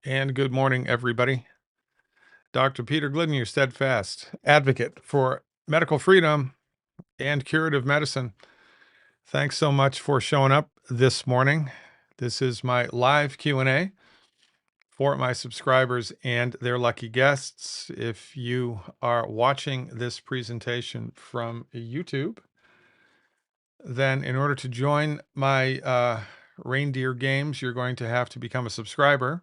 And good morning, everybody. Dr. Peter Glidden, your steadfast advocate for medical freedom and curative medicine. Thanks so much for showing up this morning. This is my live Q&A for my subscribers and their lucky guests. If you are watching this presentation from YouTube, then in order to join my reindeer games, you're going to have to become a subscriber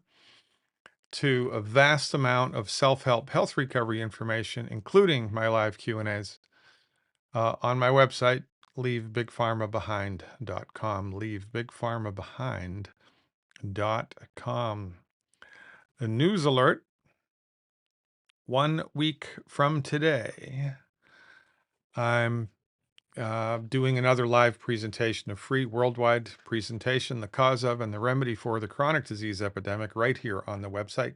to a vast amount of self-help health recovery information, including my live Q&As on my website, leavebigpharmabehind.com, leavebigpharmabehind.com. A news alert: 1 week from today, I'm doing another live presentation, a free worldwide presentation, the cause of and the remedy for the chronic disease epidemic, right here on the website.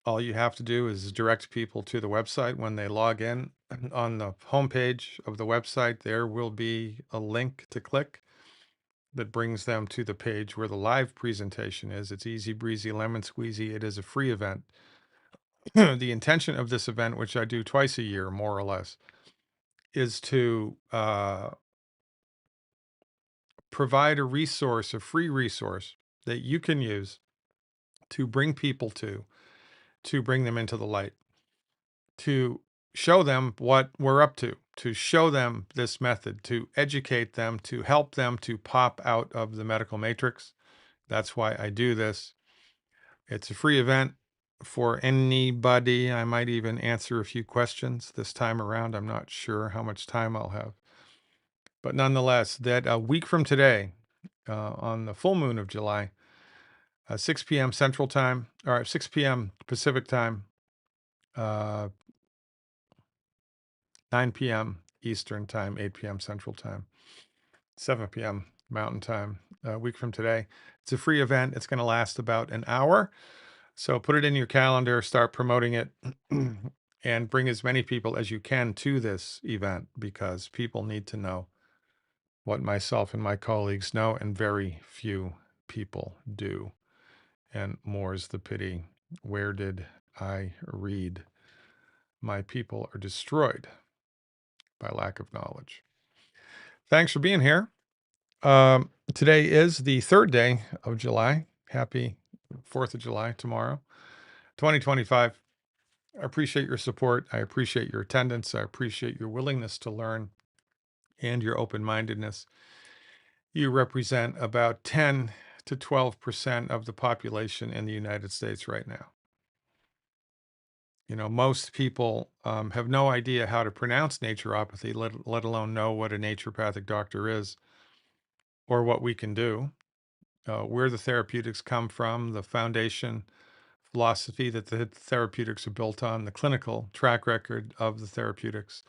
All you have to do is direct people to the website when they log in. On the homepage of the website, there will be a link to click that brings them to the page where the live presentation is. It's easy breezy, lemon squeezy. It is a free event. The intention of this event, which I do twice a year, more or less, is to provide a resource, a free resource that you can use to bring people to bring them into the light, to show them what we're up to show them this method, to educate them, to help them to pop out of the medical matrix. That's why I do this. It's a free event for anybody. I might even answer a few questions this time around. I'm not sure how much time I'll have. But nonetheless, that a week from today, on the full moon of July, 6 p.m. Central Time, or 6 p.m. Pacific Time, uh, 9 p.m. Eastern Time, 8 p.m. Central Time, 7 p.m. Mountain Time, a week from today. It's a free event. It's going to last about an hour. So put it in your calendar, start promoting it, and bring as many people as you can to this event, because people need to know what myself and my colleagues know, and very few people do. And more's the pity. Where did I read? My people are destroyed by lack of knowledge. Thanks for being here. Today is the third day of July. Happy 4th of July tomorrow, 2025. I appreciate your support. I appreciate your attendance. I appreciate your willingness to learn and your open-mindedness. You represent about 10 to 12% of the population in the United States right now. You know, most people have no idea how to pronounce naturopathy, let alone know what a naturopathic doctor is or what we can do. Where the therapeutics come from, the foundation philosophy that the therapeutics are built on, the clinical track record of the therapeutics.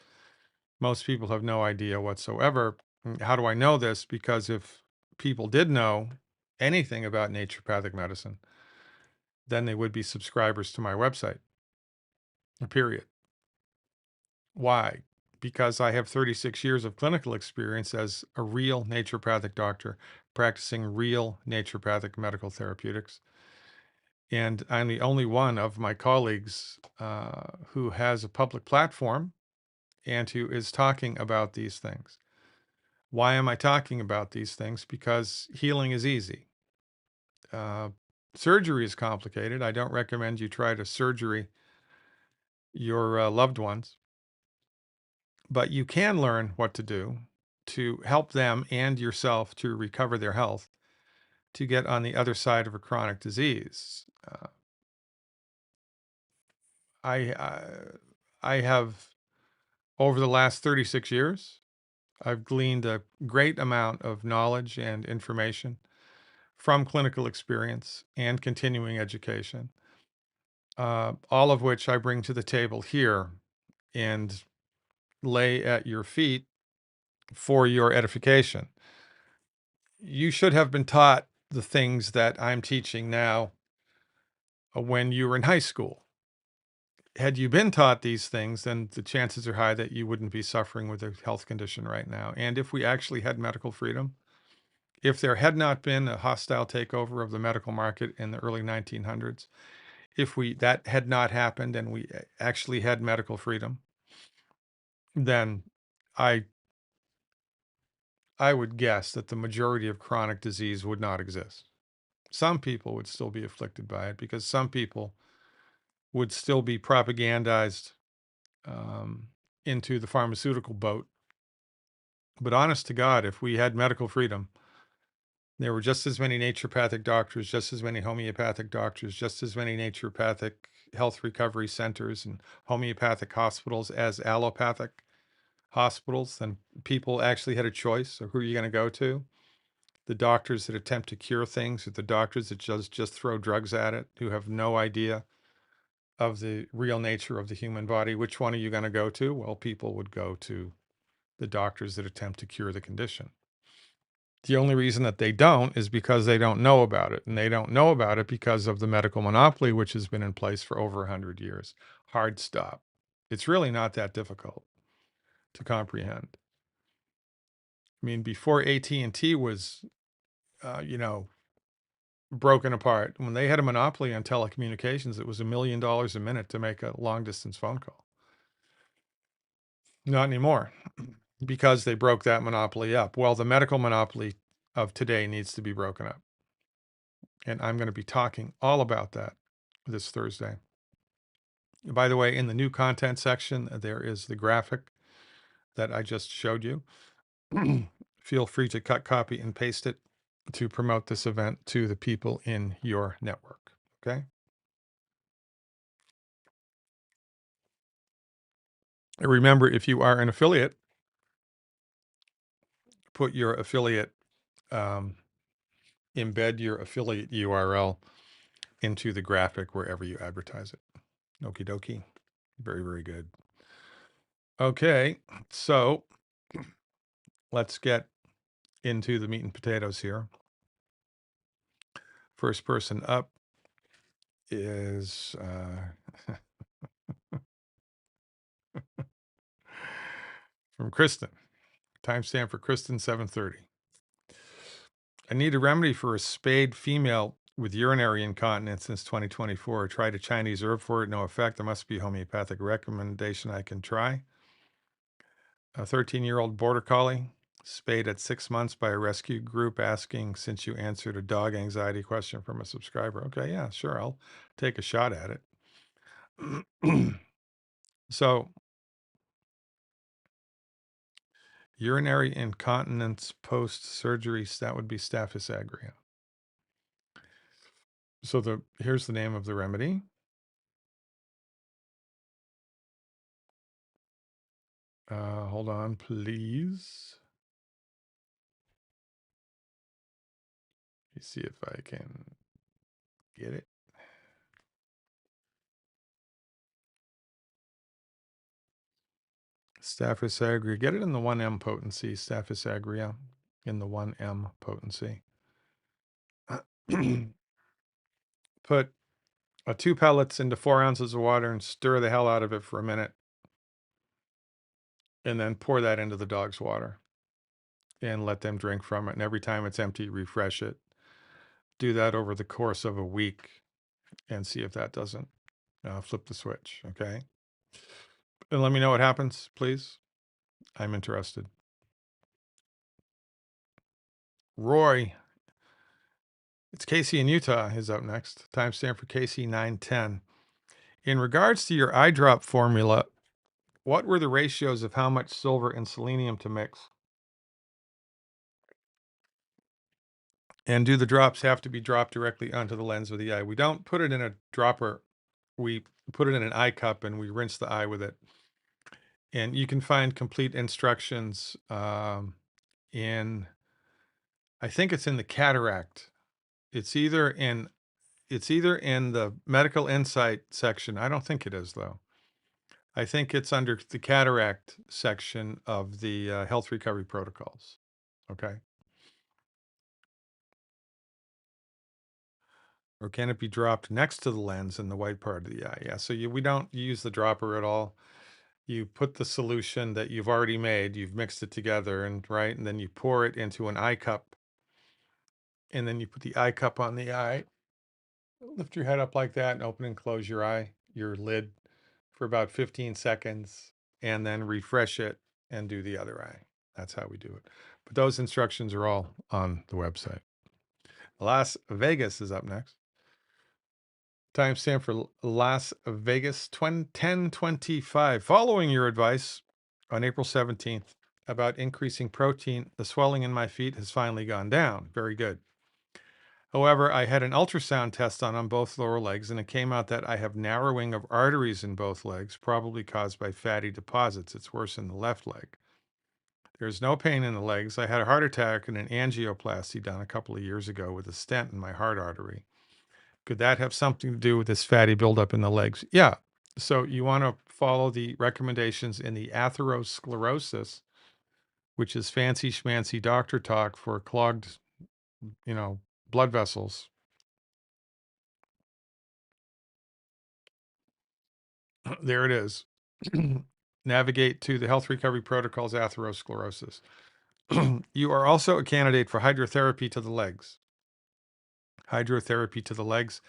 Most people have no idea whatsoever. How do I know this? Because if people did know anything about naturopathic medicine, then they would be subscribers to my website, period. Why? Because I have 36 years of clinical experience as a real naturopathic doctor practicing real naturopathic medical therapeutics. And I'm the only one of my colleagues who has a public platform and who is talking about these things. Why am I talking about these things? Because healing is easy. Surgery is complicated. I don't recommend you try to surgery your loved ones, but you can learn what to do to help them and yourself to recover their health, to get on the other side of a chronic disease. I have, over the last 36 years, I've gleaned a great amount of knowledge and information from clinical experience and continuing education, all of which I bring to the table here and lay at your feet for your edification. You should have been taught the things that I'm teaching now when you were in high school. Had you been taught these things, then the chances are high that you wouldn't be suffering with a health condition right now. And if we actually had medical freedom, If there had not been a hostile takeover of the medical market in the early 1900s, if that had not happened and we actually had medical freedom, then I I would guess that the majority of chronic disease would not exist. Some people would still be afflicted by it because some people would still be propagandized um, into the pharmaceutical boat. But honest to God, if we had medical freedom, there were just as many naturopathic doctors, just as many homeopathic doctors, just as many naturopathic health recovery centers and homeopathic hospitals as allopathic hospitals. Then people actually had a choice of who are you going to go to. The doctors that attempt to cure things, or the doctors that just throw drugs at it, who have no idea of the real nature of the human body. Which one are you going to go to? Well, people would go to the doctors that attempt to cure the condition. The only reason that they don't is because they don't know about it. And they don't know about it because of the medical monopoly, which has been in place for over 100 years. Hard stop. It's really not that difficult to comprehend. I mean, before AT&T was, broken apart, when they had a monopoly on telecommunications, it was $1 million a minute to make a long distance phone call. Not anymore, because they broke that monopoly up. Well, the medical monopoly of today needs to be broken up. And I'm going to be talking all about that this Thursday. By the way, in the new content section, there is the graphic that I just showed you. Feel free to cut, copy, and paste it to promote this event to the people in your network. Okay. Remember, if you are an affiliate, put your affiliate, embed your affiliate URL into the graphic wherever you advertise it. Okie dokie. Very, very good. Okay, so let's get into the meat and potatoes here. First person up is from Kristen. Timestamp for Kristen 7:30. I need a remedy for a spayed female with urinary incontinence since 2024. I tried a Chinese herb for it, no effect. There must be a homeopathic recommendation I can try. A 13-year-old border collie spayed at 6 months by a rescue group asking since you answered a dog anxiety question from a subscriber. Okay, yeah, sure. I'll take a shot at it. So, urinary incontinence post-surgery, that would be Staphylococcus aureus. So here's the name of the remedy. Hold on, please. Let me see if I can get it. Staphylococcus aureus. Get it in the 1M potency. Staphylococcus aureus in the 1M potency. Put 2 pellets into 4 ounces of water and stir the hell out of it for a minute. And then pour that into the dog's water and let them drink from it. And every time it's empty, refresh it. Do that over the course of a week and see if that doesn't flip the switch. Okay. And let me know what happens, please. I'm interested. Roy, it's Casey in Utah is up next. Timestamp for Casey 910. In regards to your eye drop formula, what were the ratios of how much silver and selenium to mix? And do the drops have to be dropped directly onto the lens of the eye? We don't put it in a dropper. We put it in an eye cup and we rinse the eye with it. And you can find complete instructions in, I think it's in the cataract. It's either in the medical insight section. I don't think it is though. I think it's under the cataract section of the health recovery protocols. Okay. Or can it be dropped next to the lens in the white part of the eye? Yeah. So we don't use the dropper at all. You put the solution that you've already made, you've mixed it together, and then you pour it into an eye cup and then you put the eye cup on the eye. Lift your head up like that and open and close your lid for about 15 seconds, and then refresh it and do the other eye. That's how we do it. But those instructions are all on the website. Las Vegas is up next. Timestamp for Las Vegas 10/25. Following your advice on April 17th about increasing protein, the swelling in my feet has finally gone down. Very good. However, I had an ultrasound test on both lower legs, and it came out that I have narrowing of arteries in both legs, probably caused by fatty deposits. It's worse in the left leg. There's no pain in the legs. I had a heart attack and an angioplasty done a couple of years ago with a stent in my heart artery. Could that have something to do with this fatty buildup in the legs? Yeah. So you want to follow the recommendations in the atherosclerosis, which is fancy schmancy doctor talk for clogged, blood vessels. There it is. Navigate to the health recovery protocols atherosclerosis. You are also a candidate for hydrotherapy to the legs. Hydrotherapy to the legs.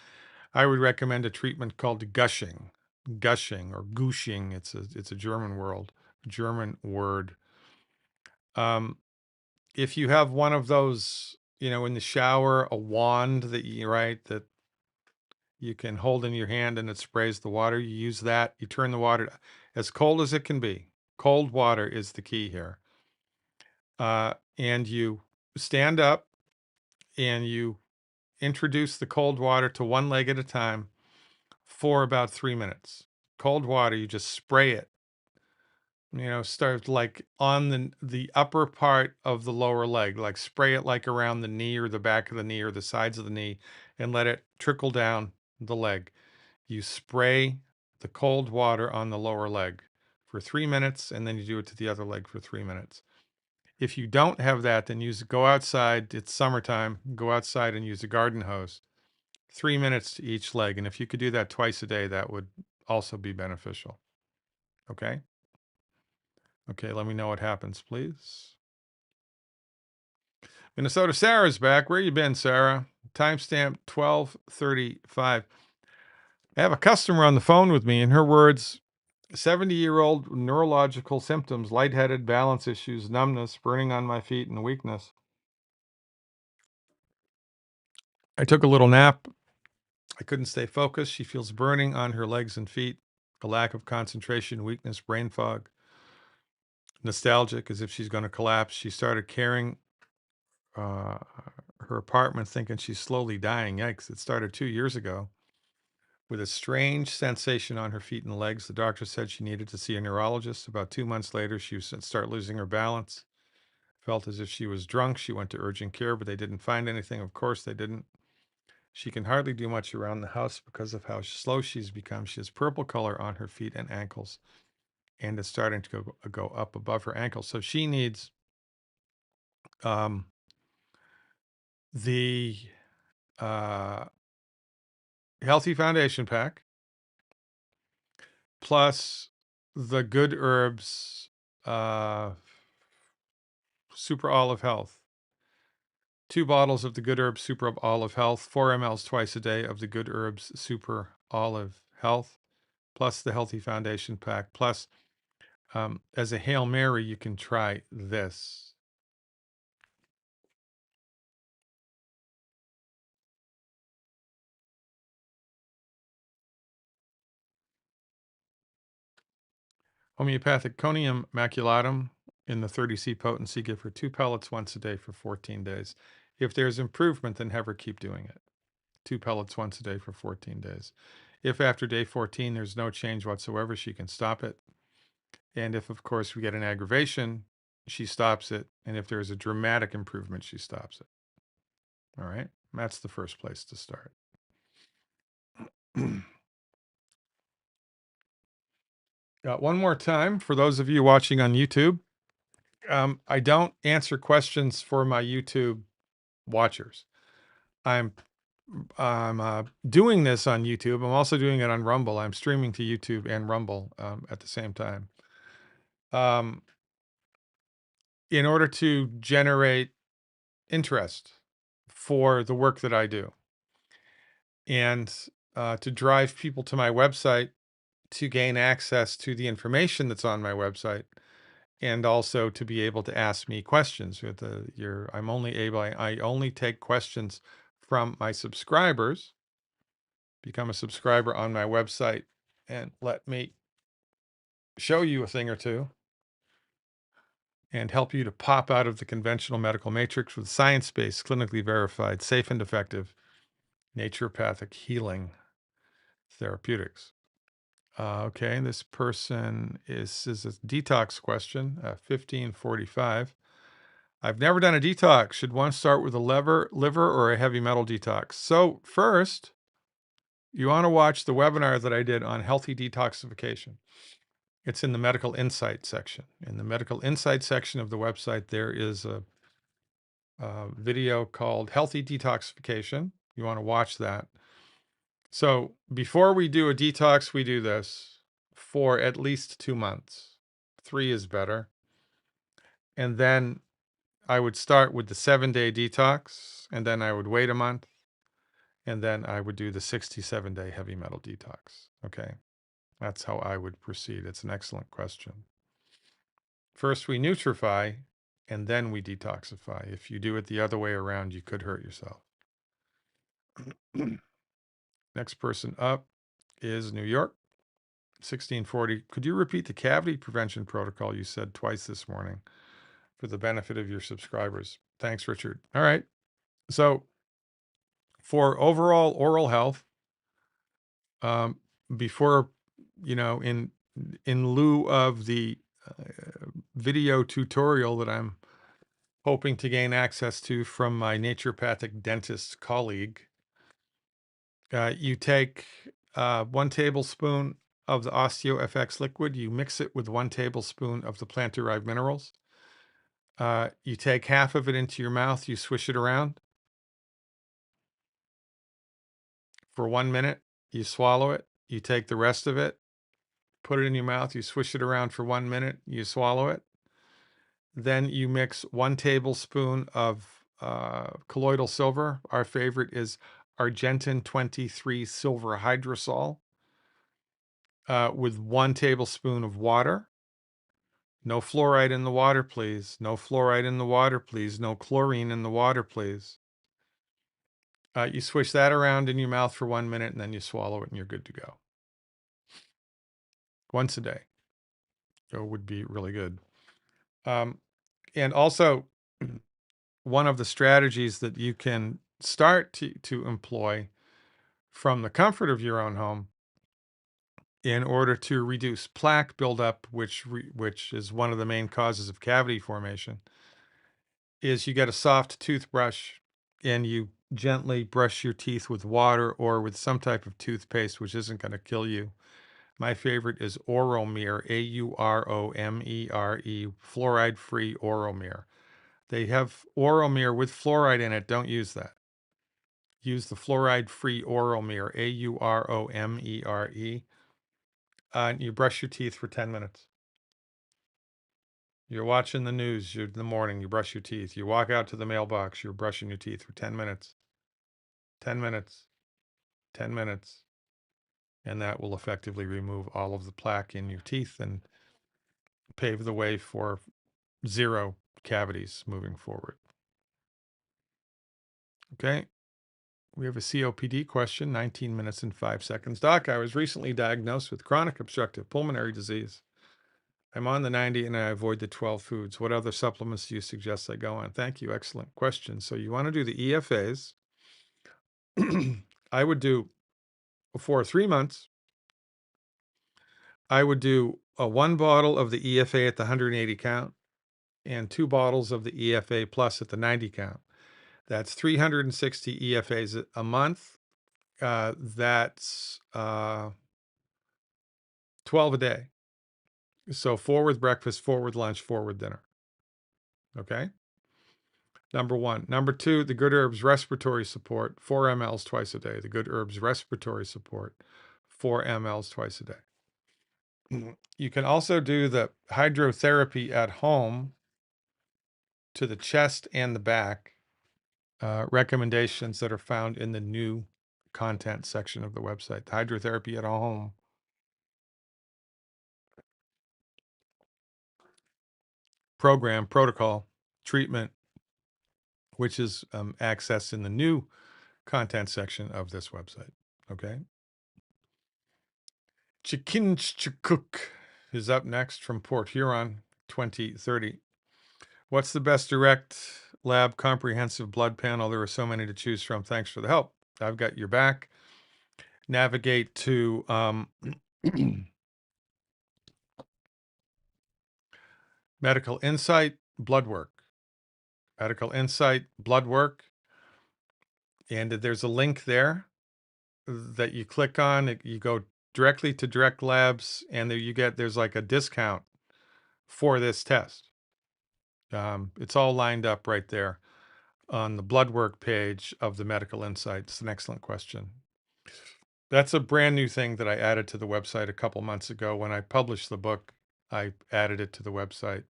I would recommend a treatment called gushing or gushing. It's a German word. If you have one of those, in the shower, a wand that you can hold in your hand and it sprays the water. You use that. You turn the water as cold as it can be. Cold water is the key here. And you stand up and you introduce the cold water to one leg at a time for about 3 minutes. Cold water, you just spray it. Start like on the upper part of the lower leg, like spray it like around the knee or the back of the knee or the sides of the knee, and let it trickle down the leg. You spray the cold water on the lower leg for 3 minutes, and then you do it to the other leg for 3 minutes. If you don't have that, then go outside. It's summertime. Go outside and use a garden hose. 3 minutes to each leg. And if you could do that twice a day, that would also be beneficial. Okay? Okay, let me know what happens, please. Minnesota Sarah's back. Where you been, Sarah? Timestamp 12:35. I have a customer on the phone with me. In her words, 70-year-old neurological symptoms, lightheaded, balance issues, numbness, burning on my feet, and weakness. I took a little nap. I couldn't stay focused. She feels burning on her legs and feet, a lack of concentration, weakness, brain fog, nostalgic, as if she's going to collapse. She started carrying her apartment, thinking she's slowly dying. Yikes. It started 2 years ago with a strange sensation on her feet and legs. The doctor said she needed to see a neurologist. About 2 months later, she started losing her balance. Felt as if she was drunk. She went to urgent care, but they didn't find anything. Of course, they didn't. She can hardly do much around the house because of how slow she's become. She has purple color on her feet and ankles, and it's starting to go up above her ankles. So she needs the Healthy Foundation Pack plus the Good Herbs Super Olive Health. 2 bottles of the Good Herbs Super Olive Health, 4 mLs twice a day of the Good Herbs Super Olive Health, plus the Healthy Foundation Pack, plus as a Hail Mary, you can try this. Homeopathic Conium maculatum in the 30C potency. Give her 2 pellets once a day for 14 days. If there's improvement, then have her keep doing it. 2 pellets once a day for 14 days. If after day 14 there's no change whatsoever, she can stop it. And if, of course, we get an aggravation, she stops it. And if there's a dramatic improvement, she stops it. All right? That's the first place to start. One more time, for those of you watching on YouTube, I don't answer questions for my YouTube watchers. I'm doing this on YouTube. I'm also doing it on Rumble. I'm streaming to YouTube and Rumble at the same time. In order to generate interest for the work that I do, and to drive people to my website to gain access to the information that's on my website, and also to be able to ask me questions. With I'm only able, I only take questions from my subscribers. Become a subscriber on my website and let me show you a thing or two and help you to pop out of the conventional medical matrix with science-based, clinically verified, safe and effective naturopathic healing therapeutics. Okay, this person is a detox question, 1545. I've never done a detox. Should one start with a liver or a heavy metal detox? So first, you want to watch the webinar that I did on healthy detoxification. It's in the medical insight section. In the medical insight section of the website, there is a video called Healthy Detoxification. You want to watch that. So before we do a detox, we do this for at least 2 months. 3 is better. And then I would start with the 7-day detox, and then I would wait a month, and then I would do the 67-day heavy metal detox. Okay. That's how I would proceed. It's an excellent question. First, we nutrify, and then we detoxify. If you do it the other way around, you could hurt yourself. Next person up is New York, 1640. Could you repeat the cavity prevention protocol you said twice this morning for the benefit of your subscribers? Thanks, Richard. All right. So for overall oral health, um, before, in lieu of the video tutorial that I'm hoping to gain access to from my naturopathic dentist colleague, you take 1 tablespoon of the OsteoFX liquid, you mix it with 1 tablespoon of the plant-derived minerals. You take half of it into your mouth, you swish it around for 1 minute, you swallow it, you take the rest of it, put it in your mouth, you swish it around for 1 minute, you swallow it. Then you mix 1 tablespoon of colloidal silver. Our favorite is Argentin 23 silver hydrosol, with 1 tablespoon of water. No fluoride in the water, please. No fluoride in the water, please. No chlorine in the water, please. You swish that around in your mouth for 1 minute, and then you swallow it, and you're good to go. Once a day. It would be really good. And also, one of the strategies that you can start to employ from the comfort of your own home in order to reduce plaque buildup, which is one of the main causes of cavity formation, is you get a soft toothbrush and you gently brush your teeth with water or with some type of toothpaste, which isn't going to kill you. My favorite is Oromere, Auromere, fluoride-free Oromere. They have Oromere with fluoride in it. Don't use that. Use the fluoride-free Oromere, Auromere. And you brush your teeth for 10 minutes. You're watching the news in the morning, you brush your teeth. You walk out to the mailbox, you're brushing your teeth for 10 minutes. 10 minutes. 10 minutes. And that will effectively remove all of the plaque in your teeth and pave the way for 0 cavities moving forward. Okay. We have a COPD question, 19 minutes and 5 seconds. Doc, I was recently diagnosed with chronic obstructive pulmonary disease. I'm on the 90 and I avoid the 12 foods. What other supplements do you suggest I go on? Thank you. Excellent question. So you want to do the EFAs. I would do, for 3 months, I would do 1 bottle of the EFA at the 180 count and 2 bottles of the EFA plus at the 90 count. That's 360 EFAs a month. That's 12 a day. So 4 with breakfast, 4 with lunch, 4 with dinner. Okay. Number 1. Number 2, the Good Herbs Respiratory Support, 4 mLs twice a day. The Good Herbs Respiratory Support, 4 mLs twice a day. You can also do the hydrotherapy at home to the chest and the back. recommendations that are found in the new content section of the website. The hydrotherapy at home, program, protocol, treatment, which is accessed in the new content section of this website. Okay. Chikinchikuk is up next from Port Huron 2030. What's the best direct lab comprehensive blood panel? There are so many to choose from. Thanks for the help. I've got your back. Navigate to Medical Insight, blood work. Medical Insight, blood work. And there's a link there that you click on. You go directly to Direct Labs, and there you there's like a discount for this test. It's all lined up right there on the blood work page of the Medical Insight. It's an excellent question. That's a brand new thing that I added to the website a couple months ago. When I published the book, I added it to the website.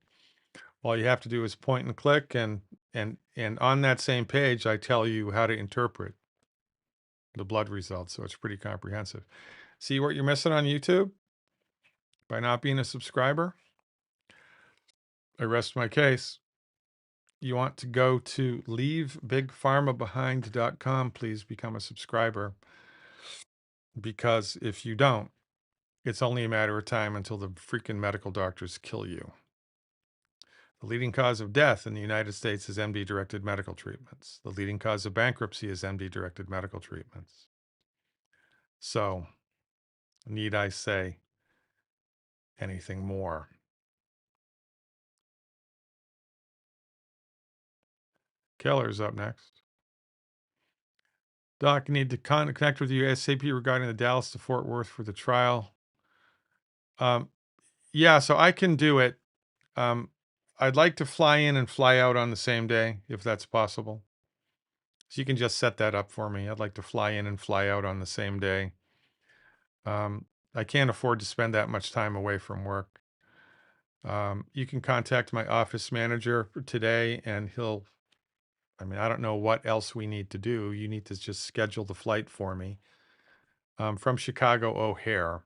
All you have to do is point and click, and on that same page, I tell you how to interpret the blood results. So it's pretty comprehensive. See what you're missing on YouTube by not being a subscriber? I rest my case. You want to go to leavebigpharmabehind.com. Please become a subscriber, because if you don't, it's only a matter of time until the freaking medical doctors kill you. The leading cause of death in the United States is MD-directed medical treatments. The leading cause of bankruptcy is MD-directed medical treatments. So, need I say anything more? Keller's up next. Doc, I need to connect with you ASAP regarding the Dallas to Fort Worth for the trial. Yeah, so I can do it. I'd like to fly in and fly out on the same day, if that's possible. So you can just set that up for me. I'd like to fly in and fly out on the same day. I can't afford to spend that much time away from work. You can contact my office manager today, and I don't know what else we need to do. You need to just schedule the flight for me from Chicago O'Hare,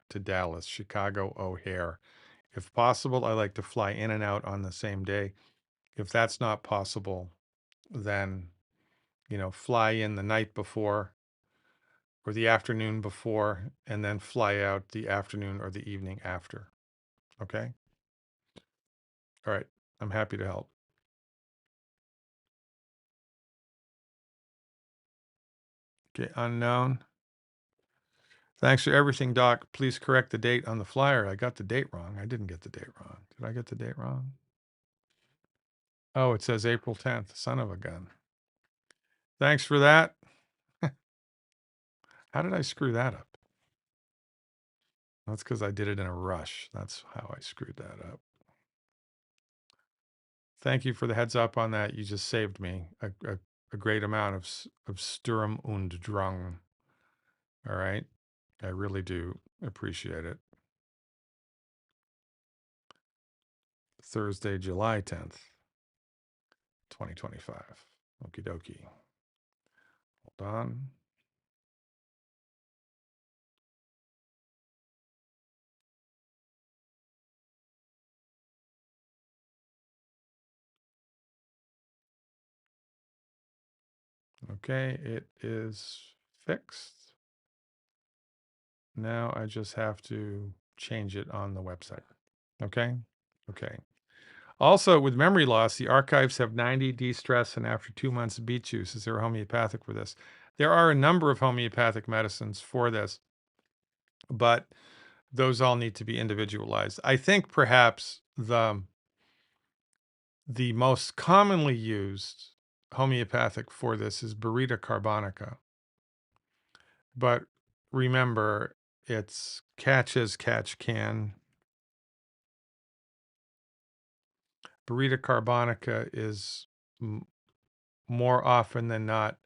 to Dallas, Chicago O'Hare. If possible, I like to fly in and out on the same day. If that's not possible, then, fly in the night before or the afternoon before, and then fly out the afternoon or the evening after. Okay? All right. I'm happy to help. Okay, unknown. Thanks for everything, Doc. Please correct the date on the flyer. I got the date wrong. I didn't get the date wrong. Did I get the date wrong? Oh, it says April 10th. Son of a gun. Thanks for that. How did I screw that up? That's because I did it in a rush. That's how I screwed that up. Thank you for the heads up on that. You just saved me a great amount of Sturm und Drang. All right. I really do appreciate it. Thursday, July 10th, 2025. Okie dokie. Hold on. Okay, it is fixed. Now I just have to change it on the website. Okay. Okay. Also, with memory loss, the archives have 90 de-stress and after 2 months beet juice. Is there a homeopathic for this? There are a number of homeopathic medicines for this, but those all need to be individualized. I think perhaps the most commonly used homeopathic for this is Burita carbonica. But remember, it's catch as catch can. Burita carbonica is more often than not,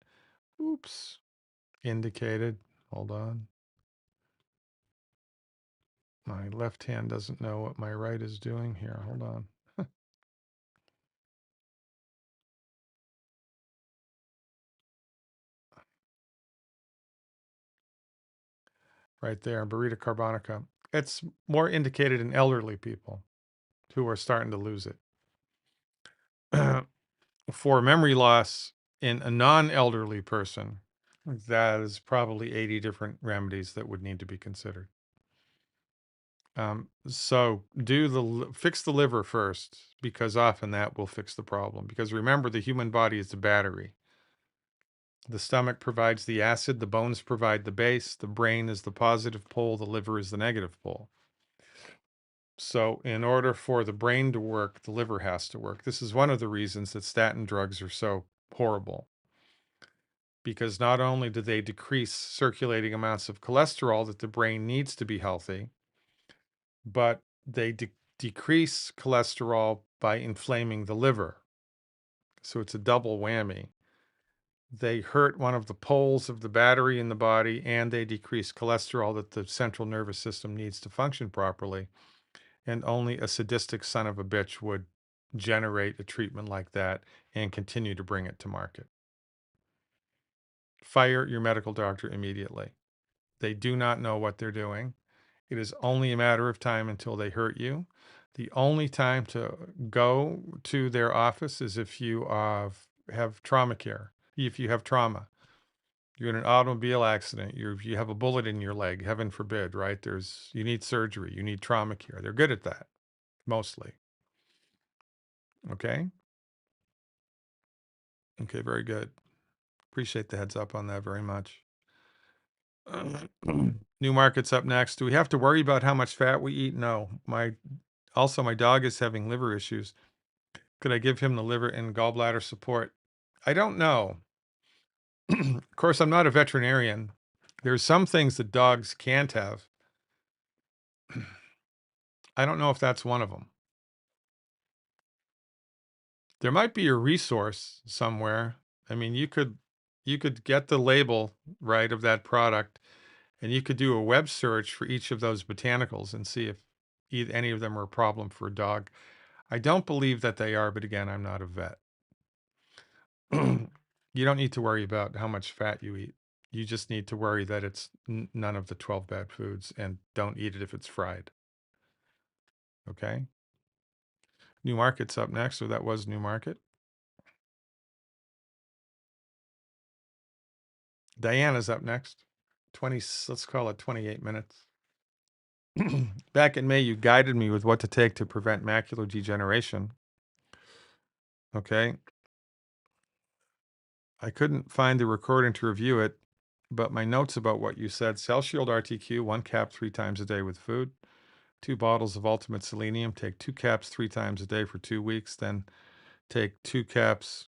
indicated. Hold on. My left hand doesn't know what my right is doing here. Hold on. right there, Burrito carbonica. It's more indicated in elderly people who are starting to lose it. For memory loss in a non-elderly person, that is probably 80 different remedies that would need to be considered. So fix the liver first, because often that will fix the problem. Because remember, the human body is a battery. The stomach provides the acid, the bones provide the base, the brain is the positive pole, the liver is the negative pole. So in order for the brain to work, the liver has to work. This is one of the reasons that statin drugs are so horrible, because not only do they decrease circulating amounts of cholesterol that the brain needs to be healthy, but they decrease cholesterol by inflaming the liver. So it's a double whammy. They hurt one of the poles of the battery in the body, and they decrease cholesterol that the central nervous system needs to function properly. And only a sadistic son of a bitch would generate a treatment like that and continue to bring it to market. Fire your medical doctor immediately. They do not know what they're doing. It is only a matter of time until they hurt you. The only time to go to their office is if you have trauma care, if you have trauma. You're in an automobile accident, you have a bullet in your leg, heaven forbid, right? You need surgery, you need trauma care. They're good at that, mostly. Okay? Okay, very good. Appreciate the heads up on that very much. New markets up next. Do we have to worry about how much fat we eat? No. My dog is having liver issues. Could I give him the liver and gallbladder support? I don't know. Of course, I'm not a veterinarian. There's some things that dogs can't have. I don't know if that's one of them. There might be a resource somewhere. I mean, you could get the label right of that product, and you could do a web search for each of those botanicals and see if any of them are a problem for a dog. I don't believe that they are, but again, I'm not a vet. You don't need to worry about how much fat you eat. You just need to worry that it's none of the 12 bad foods, and don't eat it if it's fried. Okay? New Market's up next, so that was New Market. Diana's up next. 20, let's call it 28 minutes. Back in May, you guided me with what to take to prevent macular degeneration. Okay. I couldn't find the recording to review it, but my notes about what you said: Cell Shield RTQ, 1 cap 3 times a day with food, 2 bottles of Ultimate Selenium, take 2 caps 3 times a day for 2 weeks, then take 2 caps.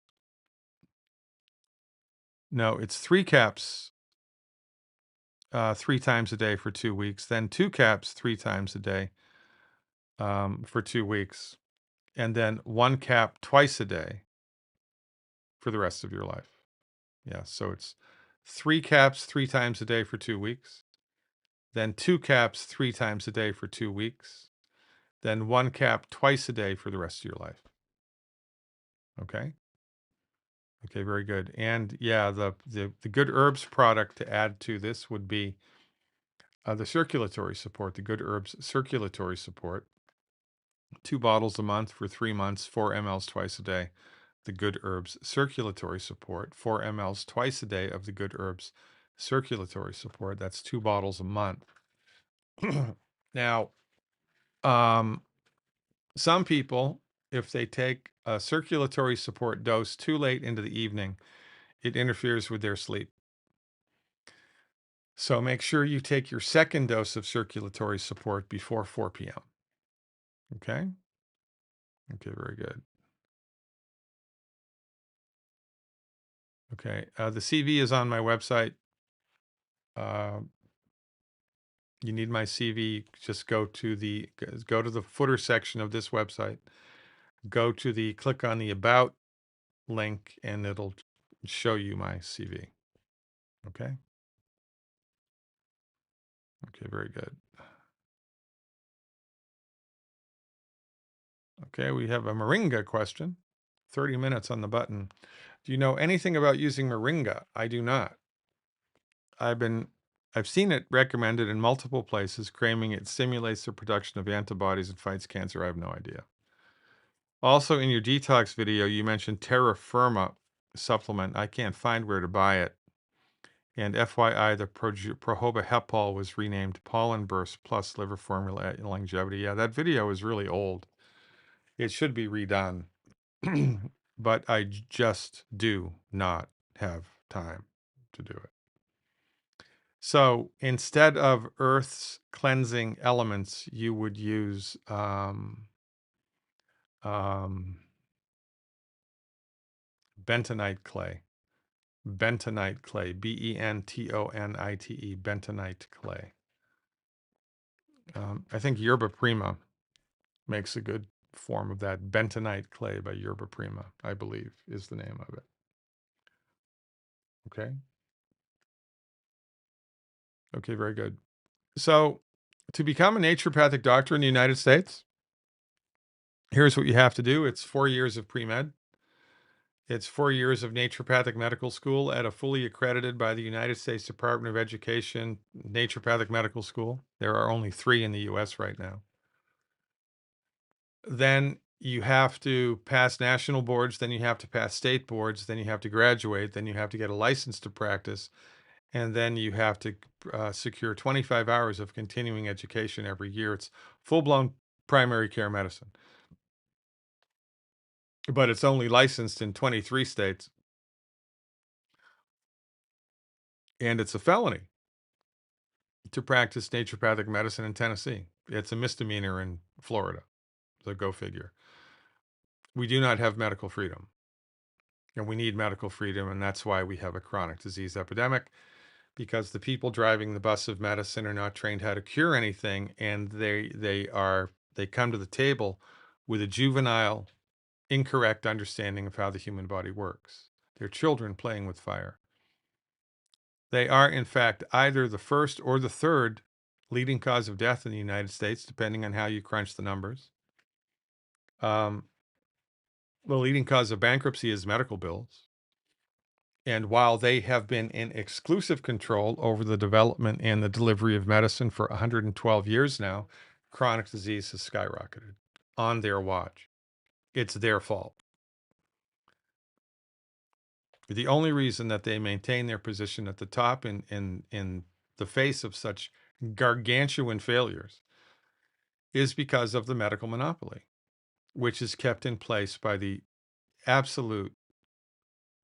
No, it's 3 caps 3 times a day for 2 weeks, then 2 caps 3 times a day for 2 weeks, and then 1 cap twice a day for the rest of your life. Yeah, so it's 3 caps 3 times a day for 2 weeks, then 2 caps 3 times a day for 2 weeks, then 1 cap twice a day for the rest of your life. Okay? Okay, very good. And yeah, the good herbs product to add to this would be the circulatory support, the good herbs circulatory support. 2 bottles a month for 3 months, 4 mLs twice a day. The good herbs circulatory support, 4 mLs twice a day of the good herbs circulatory support. That's 2 bottles a month. Now, some people, if they take a circulatory support dose too late into the evening, it interferes with their sleep. So make sure you take your second dose of circulatory support before 4 p.m. Okay? Okay, very good. Okay, the CV is on my website. You need my CV, just go to the footer section of this website. Go to click on the About link, and it'll show you my CV. Okay? Okay, very good. Okay, we have a Moringa question. 30 minutes on the button. Do you know anything about using Moringa? I do not. I've been I've seen it recommended in multiple places, claiming it stimulates the production of antibodies and fights cancer. I have no idea. Also, in your detox video, you mentioned Terra Firma supplement. I can't find where to buy it. And FYI, the Prohoba Hepal was renamed Pollen Burst Plus Liver Formula Longevity. Yeah, that video is really old. It should be redone. But I just do not have time to do it. So instead of Earth's cleansing elements, you would use bentonite clay. Bentonite clay, Bentonite, bentonite clay. I think Yerba Prima makes a good form of that. Bentonite clay by Yerba Prima, I believe, is the name of it. Okay. Okay, very good. So, to become a naturopathic doctor in the United States, here's what you have to do. It's 4 years of pre-med. It's 4 years of naturopathic medical school at a fully accredited by the United States Department of Education naturopathic medical school. There are only 3 in the US right now. Then you have to pass national boards, then you have to pass state boards, then you have to graduate, then you have to get a license to practice, and then you have to secure 25 hours of continuing education every year. It's full-blown primary care medicine. But it's only licensed in 23 states, and it's a felony to practice naturopathic medicine in Tennessee. It's a misdemeanor in Florida. So go figure. We do not have medical freedom, and we need medical freedom, and that's why we have a chronic disease epidemic, because the people driving the bus of medicine are not trained how to cure anything, and they come to the table with a juvenile, incorrect understanding of how the human body works. They're children playing with fire. They are, in fact, either the first or the third leading cause of death in the United States, depending on how you crunch the numbers. The leading cause of bankruptcy is medical bills. And while they have been in exclusive control over the development and the delivery of medicine for 112 years now, chronic disease has skyrocketed on their watch. It's their fault. The only reason that they maintain their position at the top in the face of such gargantuan failures is because of the medical monopoly, which is kept in place by the absolute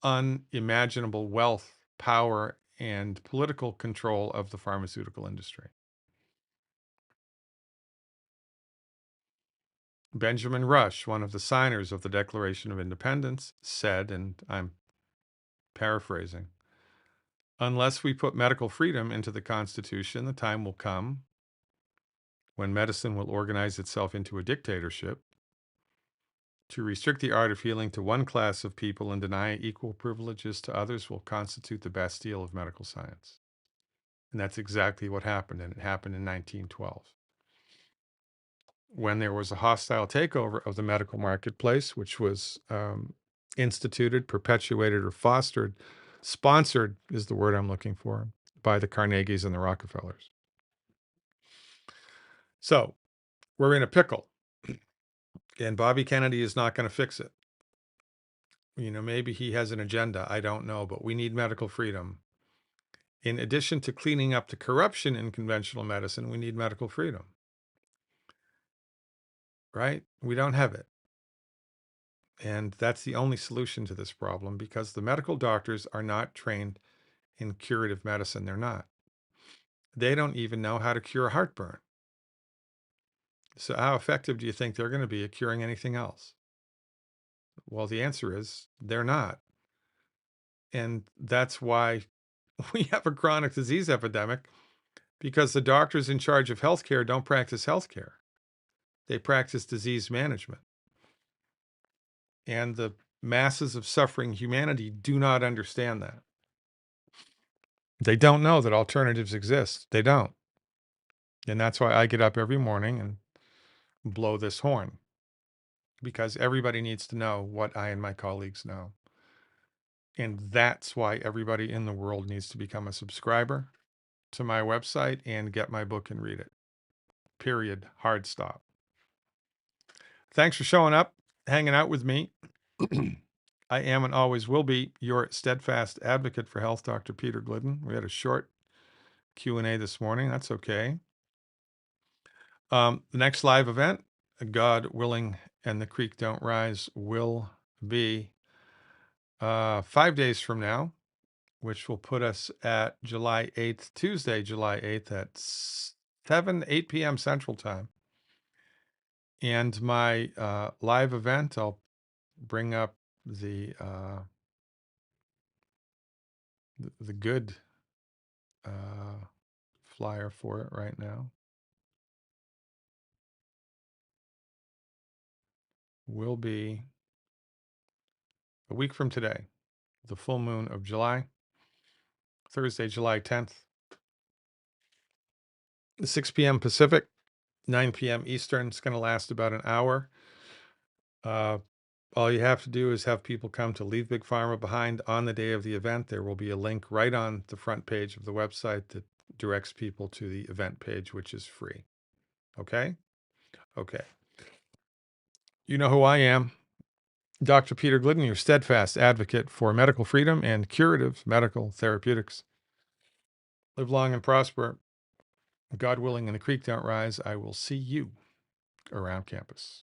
unimaginable wealth, power, and political control of the pharmaceutical industry. Benjamin Rush, one of the signers of the Declaration of Independence, said, and I'm paraphrasing, unless we put medical freedom into the Constitution, the time will come when medicine will organize itself into a dictatorship. To restrict the art of healing to one class of people and deny equal privileges to others will constitute the Bastille of medical science. And that's exactly what happened, and it happened in 1912. When there was a hostile takeover of the medical marketplace, which was instituted, perpetuated, or fostered, sponsored is the word I'm looking for, by the Carnegies and the Rockefellers. So we're in a pickle, and Bobby Kennedy is not going to fix it. Maybe he has an agenda. I don't know, but we need medical freedom. In addition to cleaning up the corruption in conventional medicine, we need medical freedom. Right? We don't have it. And that's the only solution to this problem, because the medical doctors are not trained in curative medicine. They're not. They don't even know how to cure heartburn. So how effective do you think they're going to be at curing anything else? Well, the answer is they're not. And that's why we have a chronic disease epidemic, because the doctors in charge of healthcare don't practice healthcare. They practice disease management. And the masses of suffering humanity do not understand that. They don't know that alternatives exist. They don't. And that's why I get up every morning and blow this horn, because everybody needs to know what I and my colleagues know. And that's why everybody in the world needs to become a subscriber. to my website and get my book and read it. Period. Hard stop. Thanks for showing up, hanging out with me. I am and always will be your steadfast advocate for health, Dr. Peter Glidden. We had a short Q&A this morning. That's okay. The next live event, God willing and the creek don't rise, will be 5 days from now, which will put us at July 8th, Tuesday, July 8th at 8 p.m. Central Time. And my live event, I'll bring up the good flyer for it right now. Will be a week from today, the full moon of July, Thursday, July 10th, 6 p.m. Pacific, 9 p.m. Eastern. It's going to last about an hour. All you have to do is have people come to Leave Big Pharma Behind on the day of the event. There will be a link right on the front page of the website that directs people to the event page, which is free. Okay? Okay. You know who I am. Dr. Peter Glidden, your steadfast advocate for medical freedom and curative medical therapeutics. Live long and prosper. God willing, and the creek don't rise. I will see you around campus.